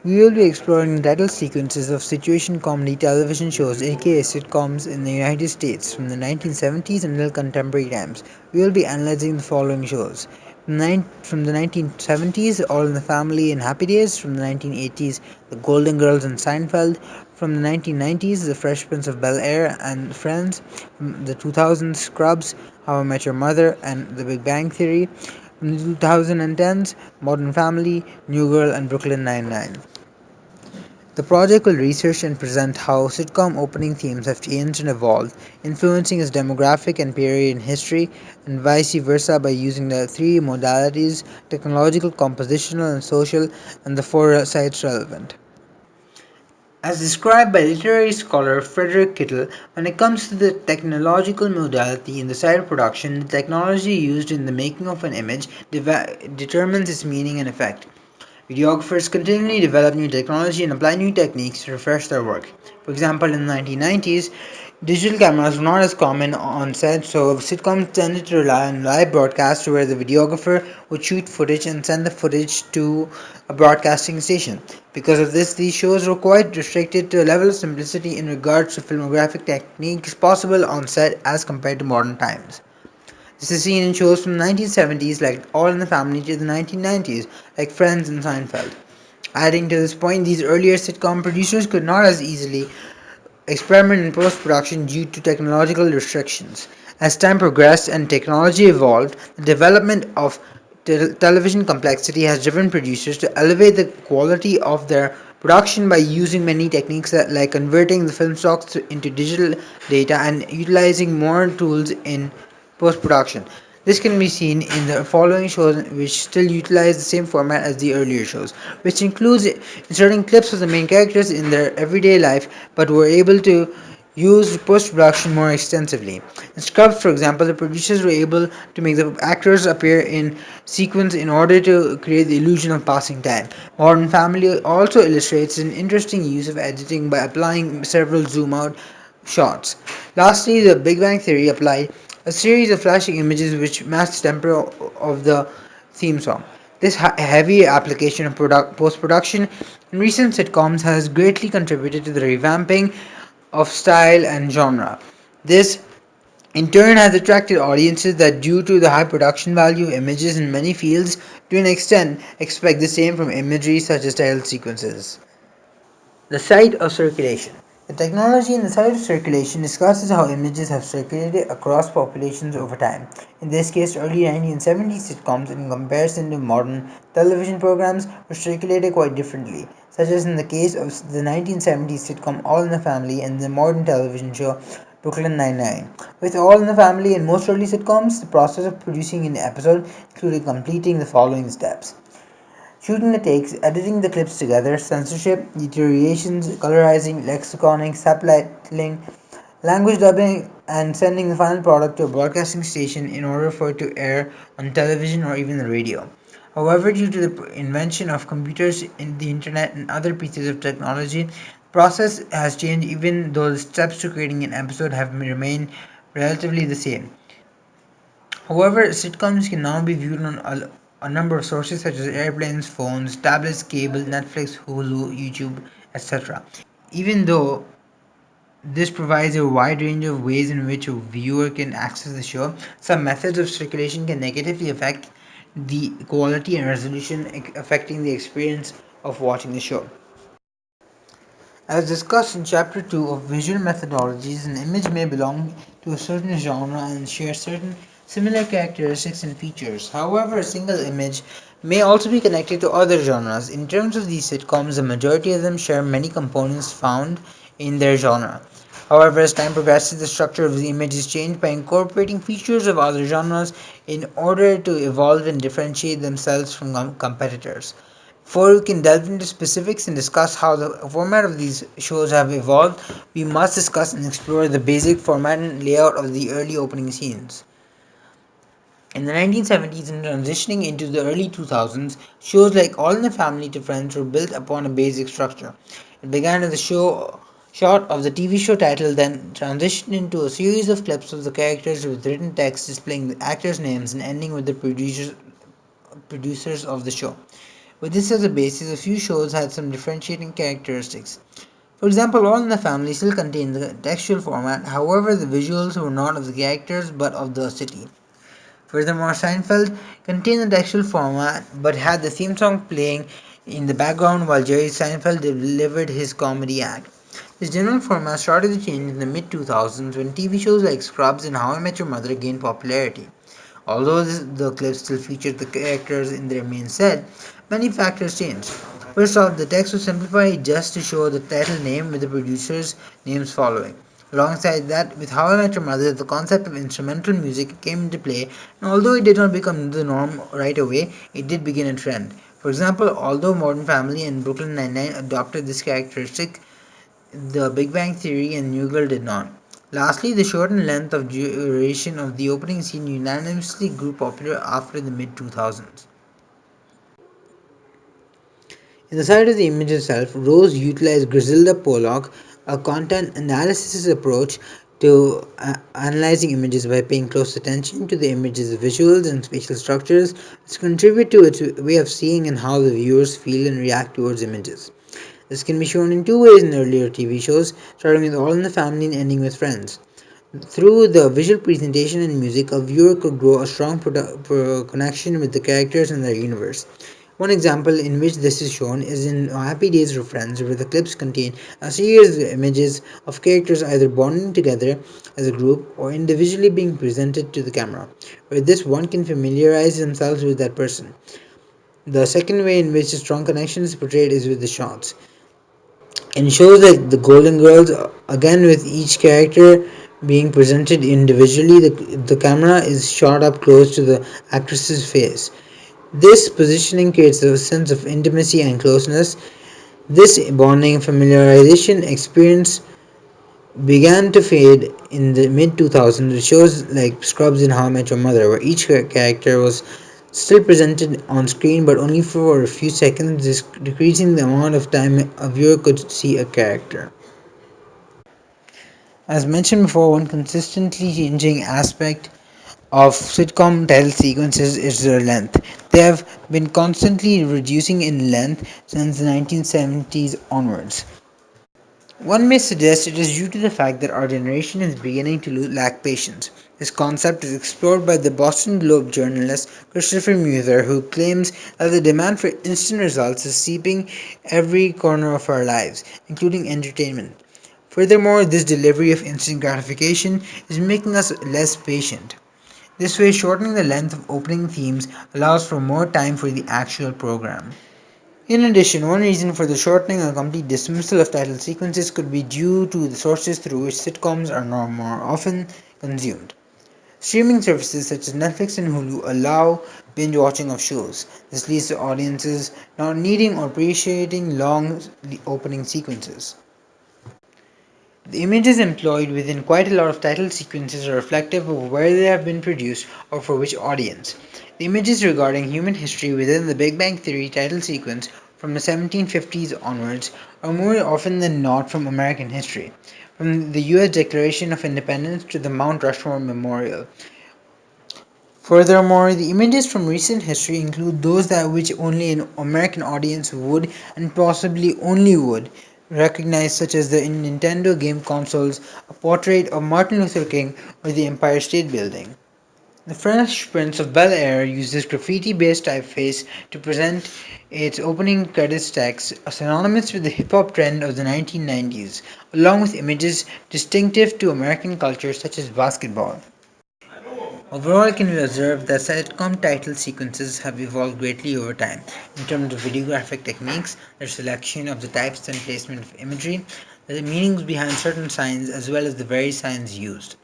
We will be exploring the title sequences of situation comedy television shows, aka sitcoms, in the United States from the 1970s until contemporary times. We will be analyzing the following shows. From the 1970s, All in the Family and Happy Days. From the 1980s, The Golden Girls and Seinfeld. From the 1990s, The Fresh Prince of Bel Air and Friends. From the 2000s, Scrubs, How I Met Your Mother, and The Big Bang Theory. From the 2010s, Modern Family, New Girl, and Brooklyn Nine-Nine. The project will research and present how sitcom opening themes have changed and evolved, influencing its demographic and period in history, and vice versa by using the three modalities technological, compositional, and social, and the four sites relevant. As described by literary scholar Frederick Kittle, when it comes to the technological modality in the side of production, the technology used in the making of an image determines its meaning and effect. Videographers continually develop new technology and apply new techniques to refresh their work. For example, in the 1990s, digital cameras were not as common on set, so sitcoms tended to rely on live broadcasts where the videographer would shoot footage and send the footage to a broadcasting station. Because of this, these shows were quite restricted to a level of simplicity in regards to filmographic techniques possible on set as compared to modern times. This is seen in shows from the 1970s like All in the Family to the 1990s like Friends and Seinfeld. Adding to this point, these earlier sitcom producers could not as easily experiment in post production due to technological restrictions. As time progressed and technology evolved, the development of television complexity has driven producers to elevate the quality of their production by using many techniques like converting the film stocks into digital data and utilizing more tools in post production. This can be seen in the following shows, which still utilize the same format as the earlier shows, which includes inserting clips of the main characters in their everyday life but were able to use post production more extensively. In Scrubs, for example, the producers were able to make the actors appear in sequence in order to create the illusion of passing time. Modern Family also illustrates an interesting use of editing by applying several zoom out shots. Lastly, the Big Bang Theory applied a series of flashing images which matched the tempo of the theme song. This heavy application of post production in recent sitcoms has greatly contributed to the revamping of style and genre. This in turn has attracted audiences that, due to the high production value of images in many fields, to an extent expect the same from imagery such as title sequences. The site of circulation. The technology in the site of circulation discusses how images have circulated across populations over time. In this case, early 1970s sitcoms, in comparison to modern television programs, were circulated quite differently, such as in the case of the 1970s sitcom All in the Family and the modern television show Brooklyn Nine-Nine. With All in the Family and most early sitcoms, the process of producing an episode included completing the following steps: shooting the takes, editing the clips together, censorship, deteriorations, colorizing, lexiconing, subtitling, language dubbing, and sending the final product to a broadcasting station in order for it to air on television or even the radio. However, due to the invention of computers, in the internet, and other pieces of technology, the process has changed even though the steps to creating an episode have remained relatively the same. However, sitcoms can now be viewed on a number of sources such as airplanes, phones, tablets, cable, Netflix, Hulu, YouTube, etc. Even though this provides a wide range of ways in which a viewer can access the show, some methods of circulation can negatively affect the quality and resolution, affecting the experience of watching the show. As discussed in Chapter 2 of Visual Methodologies, an image may belong to a certain genre and share certain similar characteristics and features. However, a single image may also be connected to other genres. In terms of these sitcoms, the majority of them share many components found in their genre. However, as time progresses, the structure of the image is changed by incorporating features of other genres in order to evolve and differentiate themselves from competitors. Before we can delve into specifics and discuss how the format of these shows have evolved, we must discuss and explore the basic format and layout of the early opening scenes. In the 1970s and transitioning into the early 2000s, shows like All in the Family to Friends were built upon a basic structure. It began as a shot of the TV show title, then transitioned into a series of clips of the characters with written text displaying the actors' names and ending with the producers of the show. With this as a basis, a few shows had some differentiating characteristics. For example, All in the Family still contained the textual format, however, the visuals were not of the characters but of the city. Furthermore, Seinfeld contained the textual format but had the theme song playing in the background while Jerry Seinfeld delivered his comedy act. This general format started to change in the mid 2000s when TV shows like Scrubs and How I Met Your Mother gained popularity. Although the clips still featured the characters in their main set, many factors changed. First off, the text was simplified just to show the title name with the producers' names following. Alongside that, with How I Met Your Mother, the concept of instrumental music came into play, and although it did not become the norm right away, it did begin a trend. For example, although Modern Family and Brooklyn Nine-Nine adopted this characteristic, the Big Bang Theory and New Girl did not. Lastly, the shortened length of duration of the opening scene unanimously grew popular after the mid 2000s. In the side of the image itself, Rose utilized Griselda Pollock, a content analysis approach to analyzing images by paying close attention to the image's visuals and spatial structures, which contribute to its way of seeing and how the viewers feel and react towards images. This can be shown in two ways in earlier TV shows, starting with All in the Family and ending with Friends. Through the visual presentation and music, a viewer could grow a strong connection with the characters and their universe. One example in which this is shown is in Happy Days of Friends, where the clips contain a series of images of characters either bonding together as a group or individually being presented to the camera. With this, one can familiarize themselves with that person. The second way in which a strong connection is portrayed is with the shots. In shows like The Golden Girls, again with each character being presented individually, the camera is shot up close to the actress's face. This positioning creates a sense of intimacy and closeness. This bonding familiarization experience began to fade in the mid 2000s with shows like Scrubs and How I Met Your Mother, where each character was still presented on screen but only for a few seconds, decreasing the amount of time a viewer could see a character. As mentioned before, one consistently changing aspect of sitcom title sequences is their length. They have been constantly reducing in length since the 1970s onwards. One may suggest it is due to the fact that our generation is beginning to lack patience. This concept is explored by the Boston Globe journalist Christopher Muther, who claims that the demand for instant results is seeping every corner of our lives, including entertainment. Furthermore, this delivery of instant gratification is making us less patient. This way, shortening the length of opening themes allows for more time for the actual program. In addition, one reason for the shortening or complete dismissal of title sequences could be due to the sources through which sitcoms are now more often consumed. Streaming services such as Netflix and Hulu allow binge watching of shows. This leads to audiences not needing or appreciating long opening sequences. The images employed within quite a lot of title sequences are reflective of where they have been produced or for which audience. The images regarding human history within the Big Bang Theory title sequence from the 1750s onwards are more often than not from American history, from the US Declaration of Independence to the Mount Rushmore Memorial. Furthermore, the images from recent history include those that which only an American audience would, and possibly only would, recognize, such as the Nintendo game consoles, a portrait of Martin Luther King, or the Empire State Building. The Fresh Prince of Bel-Air uses graffiti-based typeface to present its opening credits text, synonymous with the hip-hop trend of the 1990s, along with images distinctive to American culture such as basketball. Overall, it can be observed that sitcom title sequences have evolved greatly over time in terms of videographic techniques, their selection of the types and placement of imagery, the meanings behind certain signs, as well as the very signs used.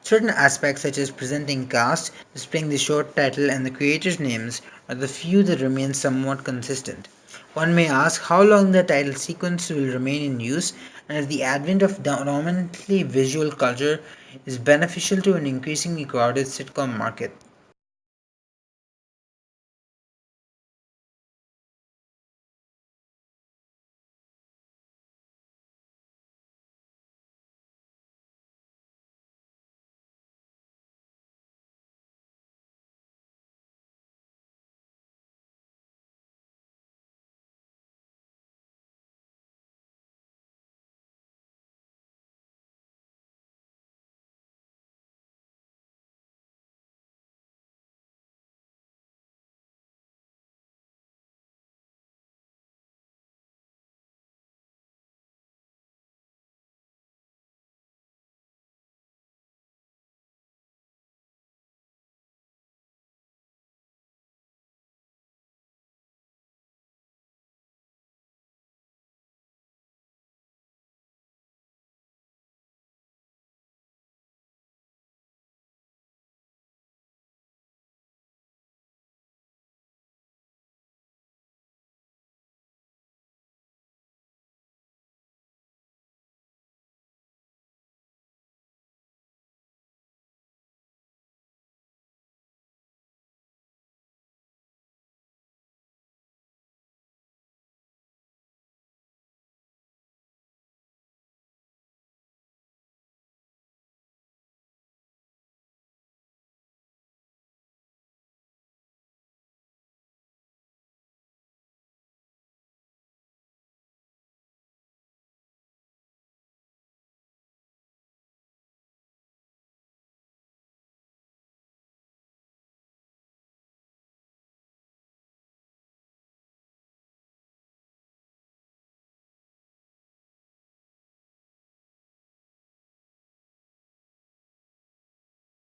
Certain aspects, such as presenting cast, displaying the short title, and the creators' names, are the few that remain somewhat consistent. One may ask how long the title sequence will remain in use, and if the advent of dominantly visual culture is beneficial to an increasingly crowded sitcom market.